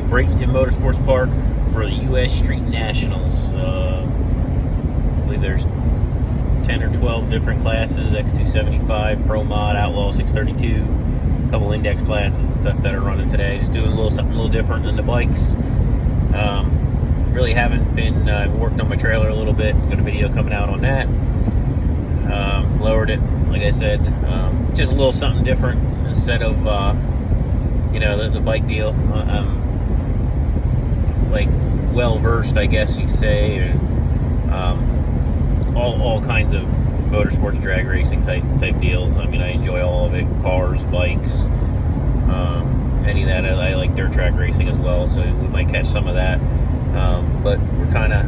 Bradenton Motorsports Park for the U.S. Street Nationals. I believe there's 10 or 12 different classes: X275, Pro Mod, Outlaw 632, a couple index classes and stuff that are running today. Just doing something a little different than the bikes. Really haven't been worked on my trailer a little bit. Got a video coming out on that. Lowered it, like I said, just a little something different instead of the bike deal. Like well versed, I guess you'd say, and all kinds of motorsports drag racing type deals. I mean, I enjoy all of it: cars, bikes, any of that. I like dirt track racing as well, so we might catch some of that. But we're kind of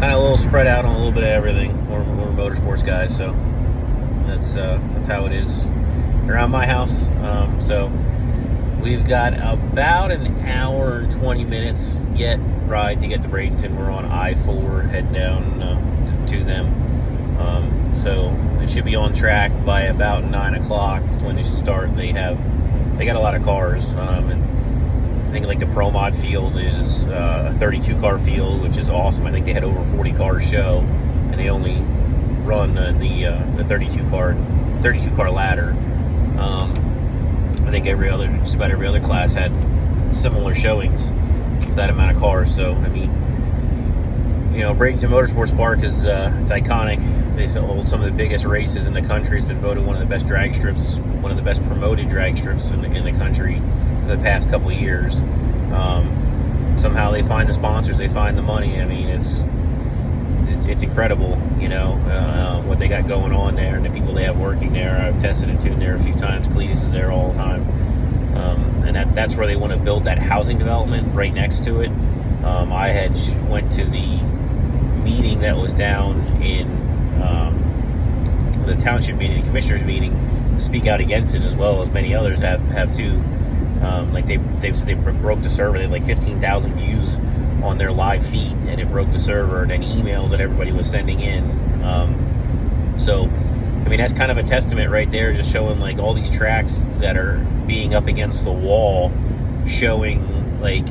a little spread out on a little bit of everything. We're motorsports guys, so that's how it is around my house. So we've got about an hour and 20 minutes yet ride to get to Bradenton. We're on I-4 heading down to them. So it should be on track by about 9 o'clock when they should start. They got a lot of cars. And I think like the Pro Mod field is a 32 car field, which is awesome. I think they had over 40 cars show, and they only run the 32 car ladder. I think just about every other class had similar showings for that amount of cars. So I mean, Bradenton Motorsports Park is it's iconic. They hold some of the biggest races in the country. It's been voted one of the best drag strips, one of the best promoted drag strips in the country for the past couple of years. Somehow they find the sponsors, they find the money. I mean, it's incredible, what they got going on there and the people they have working there. I've tested and tuned there a few times. Cletus is there all the time. And that's where they want to build that housing development right next to it. I had went to the meeting that was down in the township meeting, the commissioners meeting, to speak out against it, as well as many others have too. Like they've said they broke the server. They had like 15,000 views on their live feed, and it broke the server, and then emails that everybody was sending in. So I mean, that's kind of a testament right there, just showing like all these tracks that are being up against the wall, showing like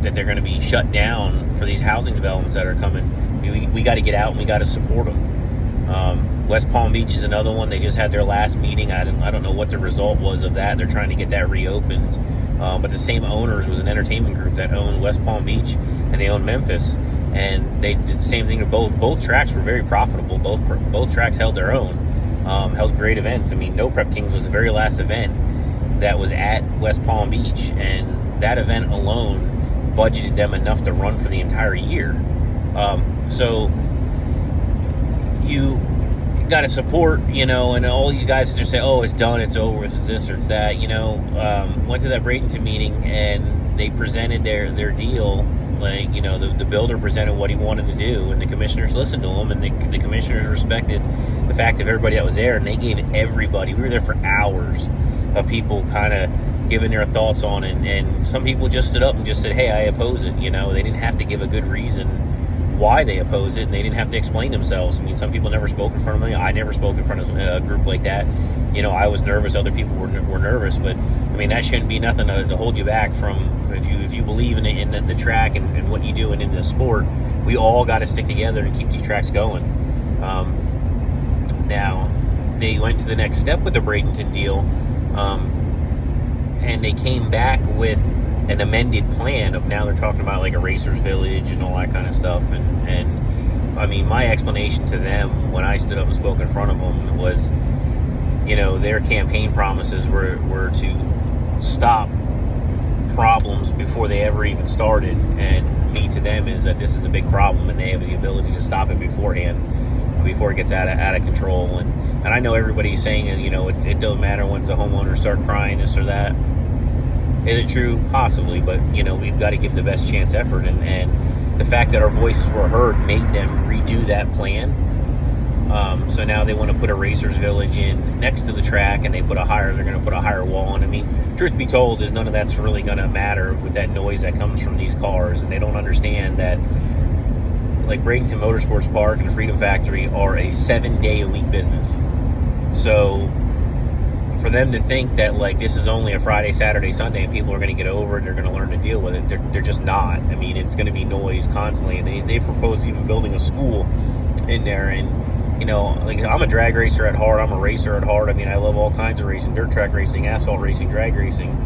that they're going to be shut down for these housing developments that are coming. We got to get out and we got to support them. West Palm Beach is another one. They just had their last meeting. I don't know what the result was of that. They're trying to get that reopened. But the same owners was an entertainment group that owned West Palm Beach, and they owned Memphis. And they did the same thing to both. Both tracks were very profitable. Both tracks held their own, held great events. I mean, No Prep Kings was the very last event that was at West Palm Beach, and that event alone budgeted them enough to run for the entire year. So you got to support, and all these guys just say, oh, it's done, it's over, it's this or it's that. Went to that Bradenton meeting, and they presented their deal. Like, the builder presented what he wanted to do, and the commissioners listened to him, and the commissioners respected the fact of everybody that was there, and they gave everybody. We were there for hours of people kind of giving their thoughts on it, and some people just stood up and just said, hey, I oppose it. They didn't have to give a good reason why they oppose it, and they didn't have to explain themselves. I mean, some people never spoke in front of me. I never spoke in front of a group like that. I was nervous. Other people were nervous, but I mean, that shouldn't be nothing to hold you back from, if you believe in the track and what you do and in the sport. We all got to stick together and keep these tracks going. Now, they went to the next step with the Bradenton deal, and they came back with an amended plan of, now they're talking about like a racers village and all that kind of stuff. And I mean, my explanation to them when I stood up and spoke in front of them was, their campaign promises were to stop problems before they ever even started. And me to them is that this is a big problem, and they have the ability to stop it beforehand, before it gets out of control. And I know everybody's saying, it doesn't matter once the homeowners start crying this or that. Is it true? Possibly, but we've got to give the best chance effort, and the fact that our voices were heard made them redo that plan. So now they want to put a racers village in next to the track, and they're going to put a higher wall in. I mean, truth be told, is none of that's really going to matter with that noise that comes from these cars, and they don't understand that, like, Bradenton Motorsports Park and Freedom Factory are a 7-day-a-week business. So for them to think that like this is only a Friday, Saturday, Sunday, and people are going to get over it, they're going to learn to deal with it. They're just not. I mean, it's going to be noise constantly, and they propose even building a school in there. And you know, like, I'm a drag racer at heart. I'm a racer at heart. I mean, I love all kinds of racing: dirt track racing, asphalt racing, drag racing.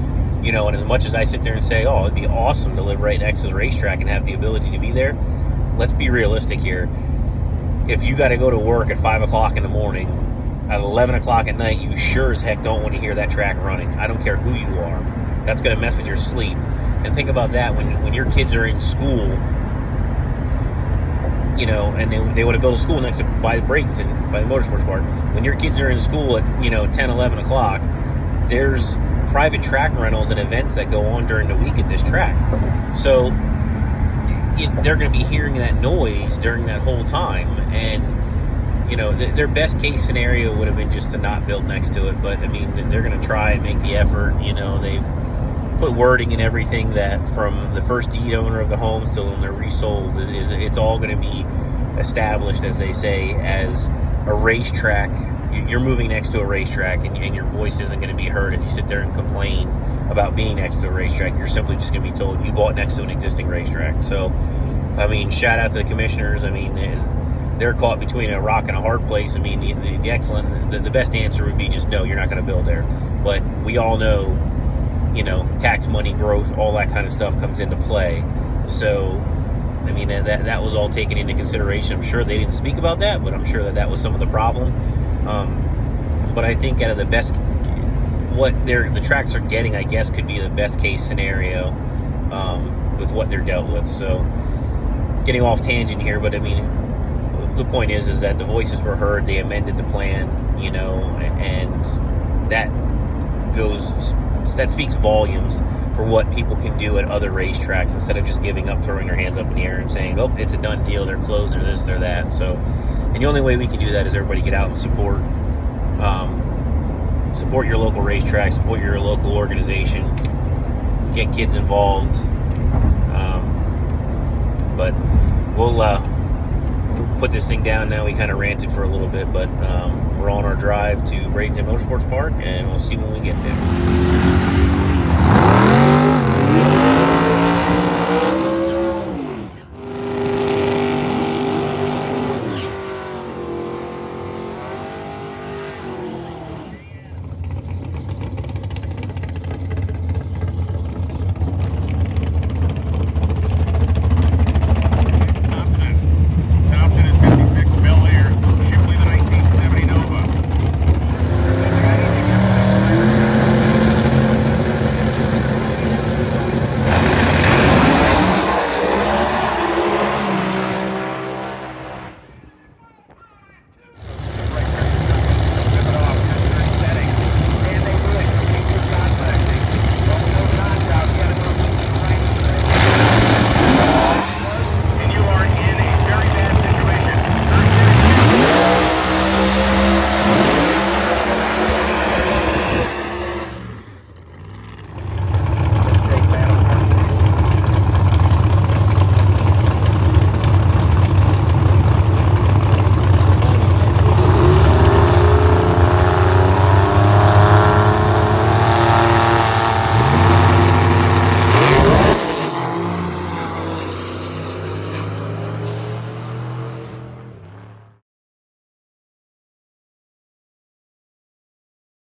You know, and as much as I sit there and say, oh, it'd be awesome to live right next to the racetrack and have the ability to be there, let's be realistic here. If you got to go to work at 5 o'clock in the morning, at 11 o'clock at night, you sure as heck don't want to hear that track running. I don't care who you are. That's going to mess with your sleep. And think about that when your kids are in school, you know, and they want to build a school next to by Bradenton, by the Motorsports Park. When your kids are in school at, you know, 10, 11 o'clock, there's private track rentals and events that go on during the week at this track. So they're going to be hearing that noise during that whole time. And, you know, their best case scenario would have been just to not build next to it. But, I mean, they're going to try and make the effort. You know, they've put wording in everything that from the first deed owner of the home till when they're resold, it's all going to be established, as they say, as a racetrack. You're moving next to a racetrack, and your voice isn't going to be heard if you sit there and complain about being next to a racetrack. You're simply just going to be told you bought next to an existing racetrack. So, I mean, shout out to the commissioners. I mean, they're caught between a rock and a hard place. I mean, the best answer would be just no, you're not going to build there. But we all know, you know, tax money, growth, all that kind of stuff comes into play. So, I mean, that was all taken into consideration. I'm sure they didn't speak about that, but I'm sure that was some of the problem. But I think out of the best, what the tracks are getting, I guess, could be the best case scenario with what they're dealt with. So, getting off tangent here, but I mean, the point is that the voices were heard. They amended the plan, you know, and that speaks volumes for what people can do at other racetracks instead of just giving up, throwing their hands up in the air and saying, oh, it's a done deal, they're closed, or this, or that. So, and the only way we can do that is everybody get out and support your local racetrack, support your local organization, get kids involved. But we'll put this thing down now. We kind of ranted for a little bit, but we're on our drive to Bradenton Motorsports Park, and we'll see when we get there.